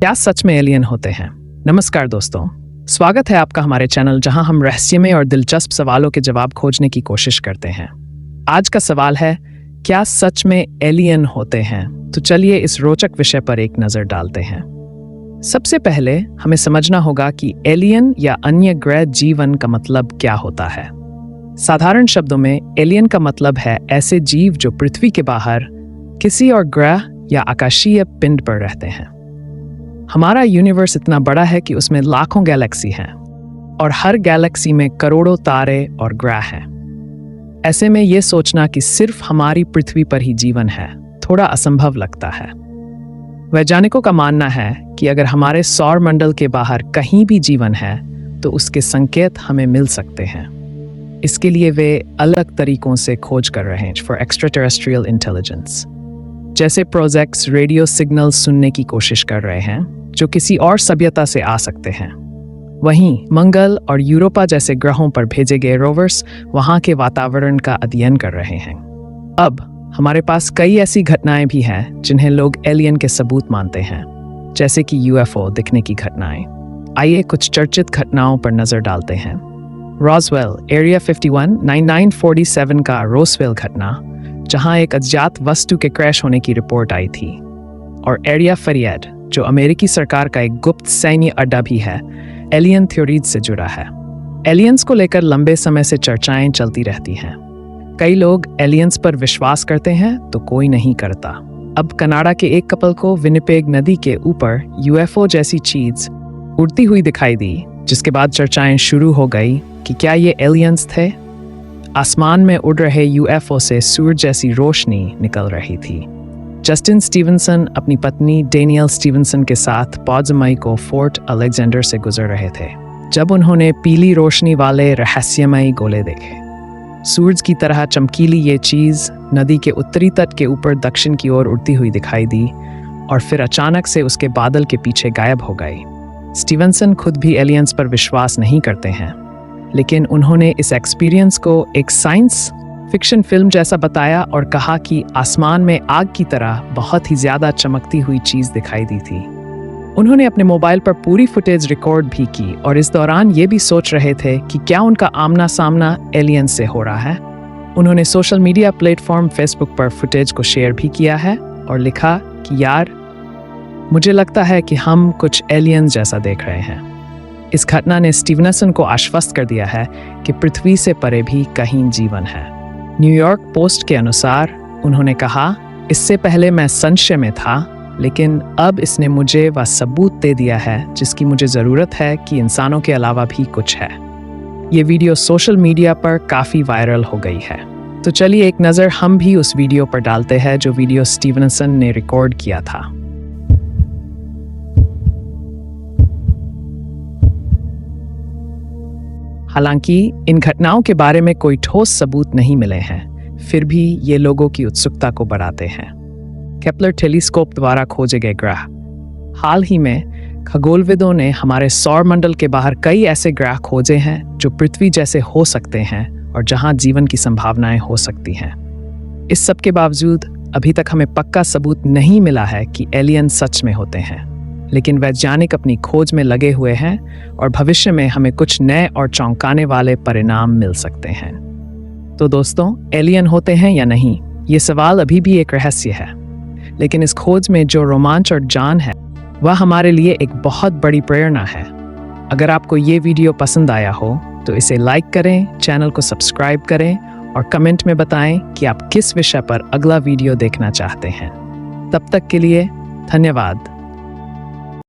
क्या सच में एलियन होते हैं? नमस्कार दोस्तों, स्वागत है आपका हमारे चैनल जहां हम रहस्यमय और दिलचस्प सवालों के जवाब खोजने की कोशिश करते हैं। आज का सवाल है, क्या सच में एलियन होते हैं? तो चलिए इस रोचक विषय पर एक नजर डालते हैं। सबसे पहले हमें समझना होगा कि एलियन या अन्य ग्रह जीवन का मतलब क्या होता है। साधारण शब्दों में एलियन का मतलब है ऐसे जीव जो पृथ्वी के बाहर किसी और ग्रह या आकाशीय पिंड पर रहते हैं। हमारा यूनिवर्स इतना बड़ा है कि उसमें लाखों गैलेक्सी हैं और हर गैलेक्सी में करोड़ों तारे और ग्रह हैं। ऐसे में यह सोचना कि सिर्फ हमारी पृथ्वी पर ही जीवन है थोड़ा असंभव लगता है। वैज्ञानिकों का मानना है कि अगर हमारे सौर मंडल के बाहर कहीं भी जीवन है तो उसके संकेत हमें मिल सकते हैं। इसके लिए वे अलग तरीकों से खोज कर रहे हैं फॉर एक्स्ट्रा टेरेस्ट्रियल इंटेलिजेंस। जैसे प्रोजेक्ट्स रेडियो सिग्नल सुनने की कोशिश कर रहे हैं जो किसी और सभ्यता से आ सकते हैं। वहीं मंगल और यूरोपा जैसे ग्रहों पर भेजे गए रोवर्स वहां के वातावरण का अध्ययन कर रहे हैं। अब हमारे पास कई ऐसी घटनाएं भी हैं जिन्हें लोग एलियन के सबूत मानते हैं, जैसे कि यूएफओ दिखने की घटनाएं। आइए कुछ चर्चित घटनाओं पर नजर डालते हैं। रॉसवेल एरिया 51 1947 का रोसवेल घटना, जहां एक अज्ञात वस्तु के क्रैश होने की रिपोर्ट आई थी, और एरिया फरियड जो अमेरिकी सरकार का एक गुप्त सैन्य अड्डा भी है, एलियन थ्योरीज से जुड़ा है। एलियंस को लेकर लंबे समय से चर्चाएं चलती रहती हैं। कई लोग एलियंस पर विश्वास करते हैं तो कोई नहीं करता। अब कनाडा के एक कपल को विनिपेग नदी के ऊपर यूएफओ जैसी चीज उड़ती हुई दिखाई दी, जिसके बाद चर्चाएं शुरू हो गई कि क्या ये एलियंस थे। आसमान में उड़ रहे यूएफओ से सूरज जैसी रोशनी निकल रही थी। जस्टिन स्टीवनसन अपनी पत्नी डेनियल स्टीवनसन के साथ 5 मई को फोर्ट अलेक्जेंडर से गुजर रहे थे जब उन्होंने पीली रोशनी वाले रहस्यमयी गोले देखे। सूरज की तरह चमकीली ये चीज नदी के उत्तरी तट के ऊपर दक्षिण की ओर उड़ती हुई दिखाई दी और फिर अचानक से उसके बादल के पीछे गायब हो गई। स्टीवनसन खुद भी एलियंस पर विश्वास नहीं करते हैं, लेकिन उन्होंने इस एक्सपीरियंस को एक साइंस फिक्शन फिल्म जैसा बताया और कहा कि आसमान में आग की तरह बहुत ही ज्यादा चमकती हुई चीज दिखाई दी थी। उन्होंने अपने मोबाइल पर पूरी फुटेज रिकॉर्ड भी की और इस दौरान ये भी सोच रहे थे कि क्या उनका आमना सामना एलियन से हो रहा है। उन्होंने सोशल मीडिया प्लेटफॉर्म फेसबुक पर फुटेज को शेयर भी किया है और लिखा कि यार, मुझे लगता है कि हम कुछ एलियन जैसा देख रहे हैं। इस घटना ने स्टीवनसन को आश्वस्त कर दिया है कि पृथ्वी से परे भी कहीं जीवन है। न्यूयॉर्क पोस्ट के अनुसार उन्होंने कहा, इससे पहले मैं संशय में था, लेकिन अब इसने मुझे वह सबूत दे दिया है जिसकी मुझे ज़रूरत है कि इंसानों के अलावा भी कुछ है। ये वीडियो सोशल मीडिया पर काफ़ी वायरल हो गई है। तो चलिए एक नज़र हम भी उस वीडियो पर डालते हैं जो वीडियो स्टीवनसन ने रिकॉर्ड किया था। हालांकि इन घटनाओं के बारे में कोई ठोस सबूत नहीं मिले हैं, फिर भी ये लोगों की उत्सुकता को बढ़ाते हैं। केपलर टेलीस्कोप द्वारा खोजे गए ग्रह। हाल ही में खगोलविदों ने हमारे सौर मंडल के बाहर कई ऐसे ग्रह खोजे हैं जो पृथ्वी जैसे हो सकते हैं और जहां जीवन की संभावनाएं हो सकती हैं। इस सब के बावजूद अभी तक हमें पक्का सबूत नहीं मिला है कि एलियन सच में होते हैं, लेकिन वैज्ञानिक अपनी खोज में लगे हुए हैं और भविष्य में हमें कुछ नए और चौंकाने वाले परिणाम मिल सकते हैं। तो दोस्तों, एलियन होते हैं या नहीं, ये सवाल अभी भी एक रहस्य है, लेकिन इस खोज में जो रोमांच और जान है वह हमारे लिए एक बहुत बड़ी प्रेरणा है। अगर आपको ये वीडियो पसंद आया हो तो इसे लाइक करें, चैनल को सब्सक्राइब करें और कमेंट में बताएं कि आप किस विषय पर अगला वीडियो देखना चाहते हैं। तब तक के लिए धन्यवाद।